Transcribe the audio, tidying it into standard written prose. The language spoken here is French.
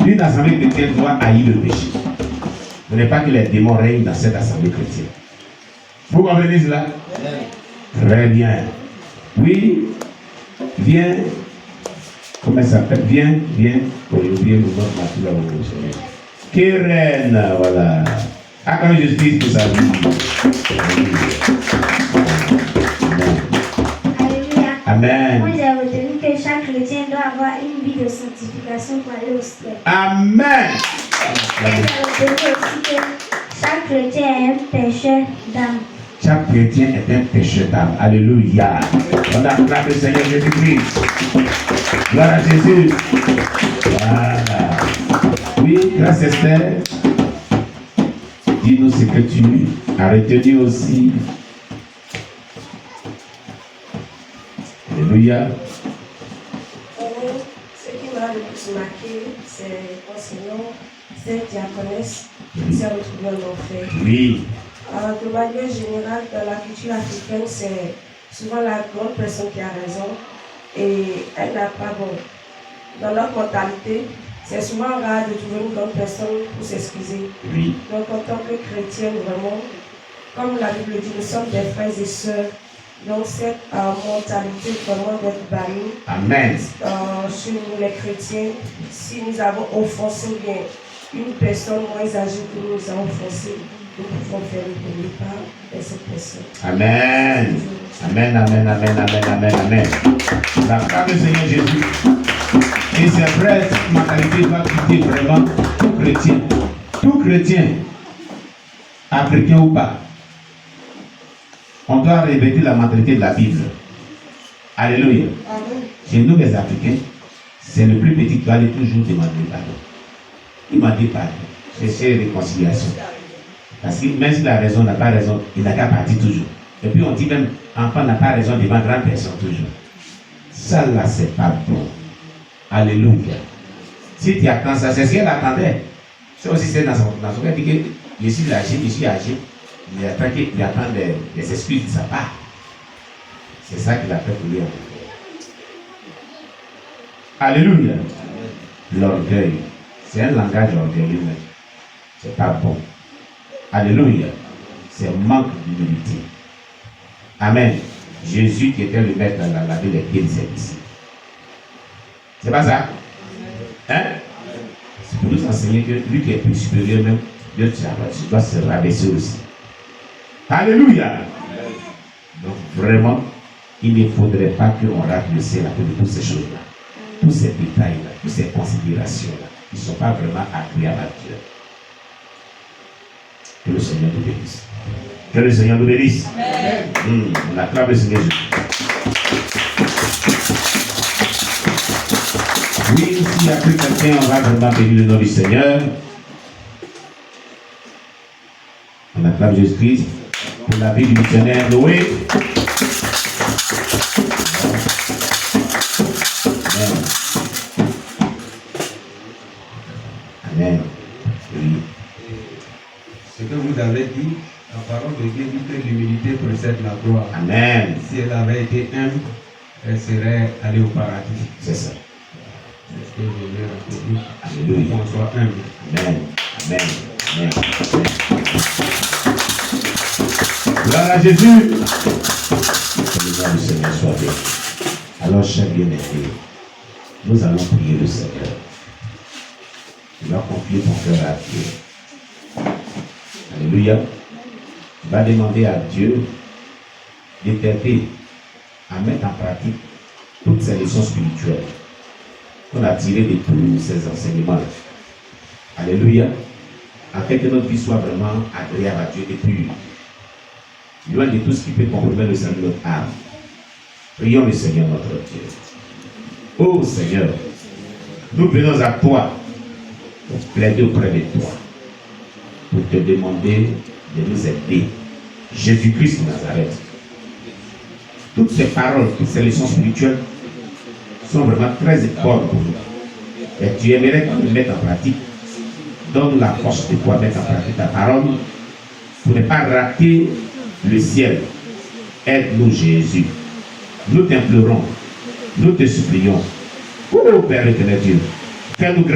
Une assemblée chrétienne doit haïr le péché. Ce n'est pas que les démons règnent dans cette assemblée chrétienne. Vous comprenez cela? Très bien. Oui, viens. Comment ça s'appelle? Viens. Pour oublier le nom de la Keren, voilà. Acclamez Jésus pour sa vie. Amen. Moi, j'ai retenu que chaque chrétien doit avoir une vie de sanctification pour aller au ciel. Amen. J'ai retenu aussi que chaque chrétien est un pécheur d'âme. Chaque chrétien est un pécheur d'âme. Alléluia. On acclame le Seigneur Jésus-Christ. Gloire à Jésus. Voilà. Oui, grâce Esther. Dis-nous ce que tu as retenu aussi. Alléluia. Ce qui m'a le plus marqué, c'est l'enseignant, cette diaconesse qui s'est retrouvée en enfer. Oui. De manière générale, dans la culture africaine, c'est souvent la grande personne qui a raison et elle n'a pas bon. Dans notre mentalité, c'est souvent rare de trouver une grande personne pour s'excuser. Oui. Donc, en tant que chrétien, vraiment, comme la Bible dit, nous sommes des frères et sœurs. Donc, cette mentalité vraiment d'être bannie. Amen. Chez nous, les chrétiens, si nous avons offensé bien une personne moins âgée que nous avons offensé, nous pouvons faire le premier pas de cette personne. Amen. Amen. La femme du Seigneur Jésus. Et c'est vrai, cette mentalité doit quitter vraiment tout chrétien. Tout chrétien, africain ou pas. On doit répéter la mentalité de la Bible. Alléluia. Amen. Chez nous, les Africains, c'est le plus petit qui doit aller toujours demander pardon. Il m'a dit pardon. C'est réconciliation. Parce que même si la raison n'a pas raison, il n'a qu'à partir toujours. Et puis on dit même, enfant n'a pas raison devant grande personne toujours. Ça là, c'est pas bon. Alléluia. Si tu attends ça, c'est ce qu'elle attendait. Ça aussi, c'est dans son cas, il dit que je suis âgé. Il attend des excuses de sa part. C'est ça qu'il a fait pour lui. Alléluia. L'orgueil, c'est un langage orgueilleux. C'est pas bon. Alléluia. C'est un manque d'humilité. Amen. Jésus qui était le maître dans la laver les pieds des disciples. C'est pas ça? Hein? C'est pour nous enseigner que lui qui est plus supérieur même, Dieu doit se rabaisser aussi. Alléluia. Donc vraiment, il ne faudrait pas qu'on rate le ciel à cause de toutes ces choses-là. Tous ces détails-là, toutes ces considérations-là, qui ne sont pas vraiment agréables à Dieu. Que le Seigneur nous bénisse. Que le Seigneur nous bénisse. On acclame le Seigneur Jésus. Oui, s'il n'y a plus quelqu'un, on va vraiment bénir le nom du Seigneur. On acclame Jésus-Christ pour la vie du missionnaire Noé. Amen. Oui. Ce que vous avez dit, la parole de Dieu dit que l'humilité précède la gloire. Amen. Si elle avait été humble, elle serait allée au paradis. C'est ça. C'est ce que je vais rappeler. Alléluia. Qu'on soit humble. Amen. Gloire à Jésus. Que le nom du Seigneur soit béni. Alors, chers bien-aimés, nous allons prier le Seigneur. Tu vas confier ton cœur à Dieu. Alléluia. Tu vas demander à Dieu de t'aider à mettre en pratique toutes ces leçons spirituelles qu'on a tirées de tous ces enseignements. Alléluia. Afin que notre vie soit vraiment agréable à Dieu et pure. Loin de tout ce qui peut compromettre le salut de notre âme. Prions le Seigneur notre Dieu. Ô Seigneur, nous venons à toi pour plaider auprès de toi, pour te demander de nous aider. Jésus-Christ de Nazareth. Toutes ces paroles, toutes ces leçons spirituelles sont vraiment très bonnes pour nous. Et tu aimerais qu'on les mette en pratique. Donne la force de pouvoir mettre en pratique ta parole pour ne pas rater le ciel. Aide-nous, Jésus. Nous t'implorons, nous te supplions. Oh Père éternel Dieu, fais-nous grâce.